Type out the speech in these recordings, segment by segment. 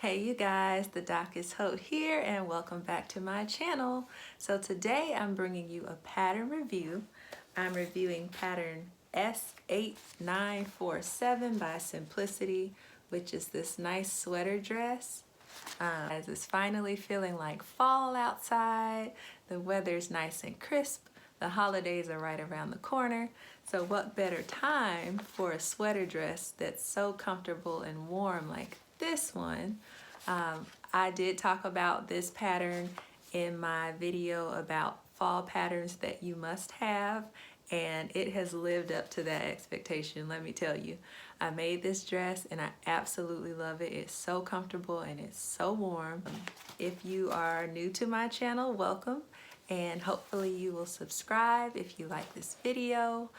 Hey you guys, the Doc is Hope here and welcome back to my channel. So today I'm bringing you a pattern review. I'm reviewing pattern S8947 by Simplicity, which is this nice sweater dress. As it's finally feeling like fall outside, the weather's nice and crisp, the holidays are right around the corner. So what better time for a sweater dress that's so comfortable and warm like this one. I did talk about this pattern in my video about fall patterns that you must have, and it has lived up to that expectation, let me tell you. I made this dress and I absolutely love it. It's so comfortable and it's so warm. If you are new to my channel, welcome, and hopefully you will subscribe if you like this video.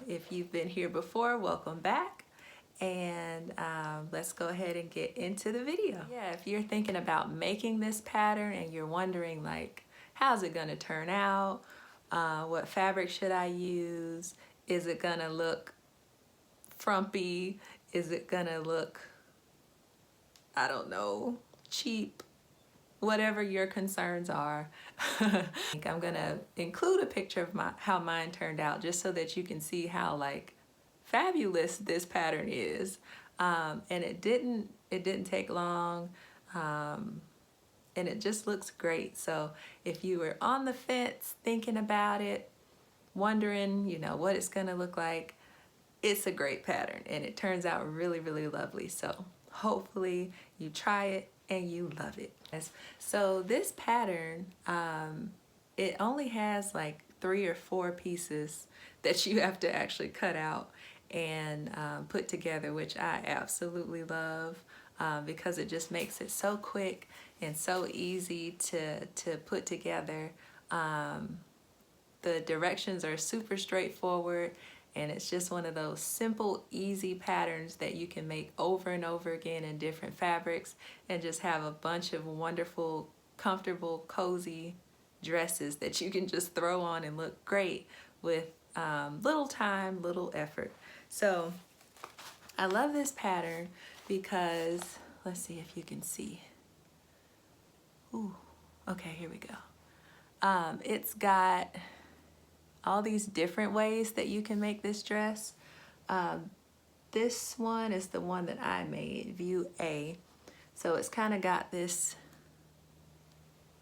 If you've been here before, welcome back. And let's go ahead and get into the video. Yeah, if you're thinking about making this pattern and you're wondering like, how's it gonna turn out? What fabric should I use? Is it gonna look frumpy? Is it gonna look, I don't know, cheap? Whatever your concerns are. I'm gonna include a picture of how mine turned out just so that you can see how like fabulous this pattern is. And it didn't take long, and it just looks great. So if you were on the fence thinking about it, wondering, you know, what it's gonna look like, it's a great pattern and it turns out really, really lovely. So hopefully you try it and you love it. So this pattern, it only has like 3 or 4 pieces that you have to actually cut out and put together, which I absolutely love because it just makes it so quick and so easy to put together. The directions are super straightforward, and it's just one of those simple, easy patterns that you can make over and over again in different fabrics and just have a bunch of wonderful, comfortable, cozy dresses that you can just throw on and look great with little time, little effort. So I love this pattern because, let's see if you can see. Ooh, okay, here we go. It's got all these different ways that you can make this dress. This one is the one that I made, view A. So it's kind of got this,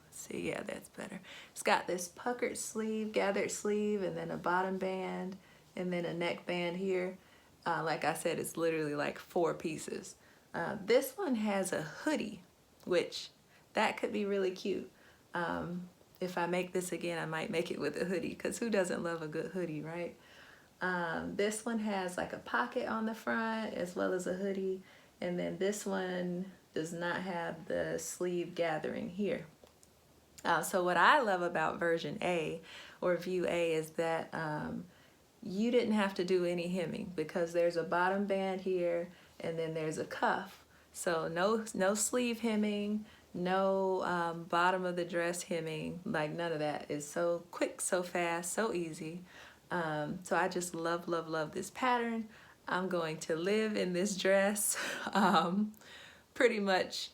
let's see, yeah, that's better. It's got this puckered sleeve, gathered sleeve, and then a bottom band, and then a neck band here. Like I said, it's literally like 4 pieces. This one has a hoodie, which that could be really cute. If I make this again, I might make it with a hoodie because who doesn't love a good hoodie, right? This one has like a pocket on the front as well as a hoodie. And then this one does not have the sleeve gathering here. So what I love about version A or view A is that you didn't have to do any hemming because there's a bottom band here and then there's a cuff. So no sleeve hemming, no bottom of the dress hemming, like none of that. It's so quick, so fast, so easy. So I just love, love, love this pattern. I'm going to live in this dress pretty much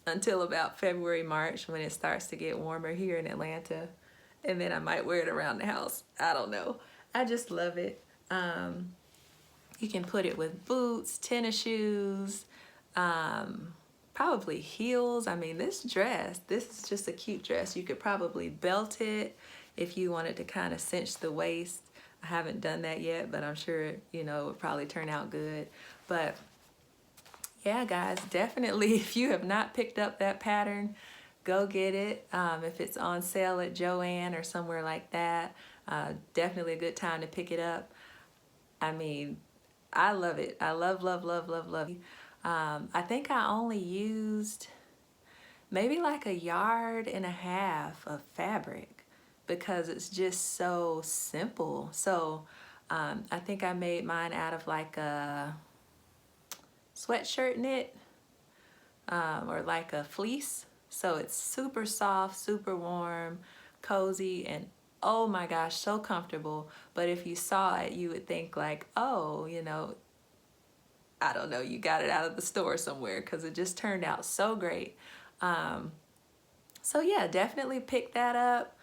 until about February, March when it starts to get warmer here in Atlanta. And then I might wear it around the house. I don't know. I just love it. You can put it with boots, tennis shoes, probably heels. I mean, this is just a cute dress. You could probably belt it if you wanted to kind of cinch the waist. I haven't done that yet, but I'm sure, you know, it would probably turn out good. But yeah, guys, definitely if you have not picked up that pattern, go get it. If it's on sale at Joann or somewhere like that, definitely a good time to pick it up. I mean, I love it. I love, love, love, love, love. I think I only used maybe like 1.5 yards of fabric because it's just so simple. So I think I made mine out of like a sweatshirt knit or like a fleece. So it's super soft, super warm, cozy, and oh my gosh, so comfortable. But if you saw it, you would think like, oh, you know, I don't know, you got it out of the store somewhere because it just turned out so great. So yeah, definitely pick that up,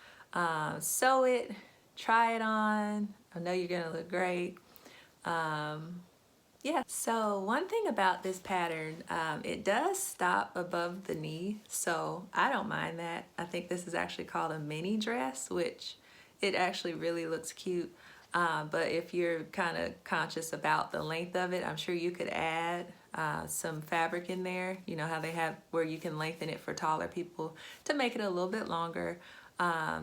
sew it, try it on. I know you're gonna look great. Yeah, so one thing about this pattern, it does stop above the knee, so I don't mind that. I think this is actually called a mini dress, which it actually really looks cute. But if you're kind of conscious about the length of it, I'm sure you could add some fabric in there. You know how they have where you can lengthen it for taller people to make it a little bit longer.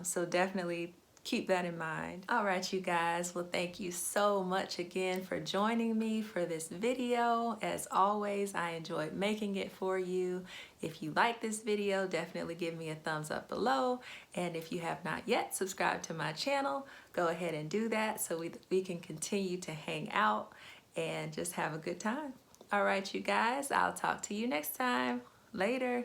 So definitely keep that in mind. All right, you guys. Well, thank you so much again for joining me for this video. As always, I enjoyed making it for you. If you like this video, definitely give me a thumbs up below. And if you have not yet subscribed to my channel, go ahead and do that so we can continue to hang out and just have a good time. All right, you guys. I'll talk to you next time. Later.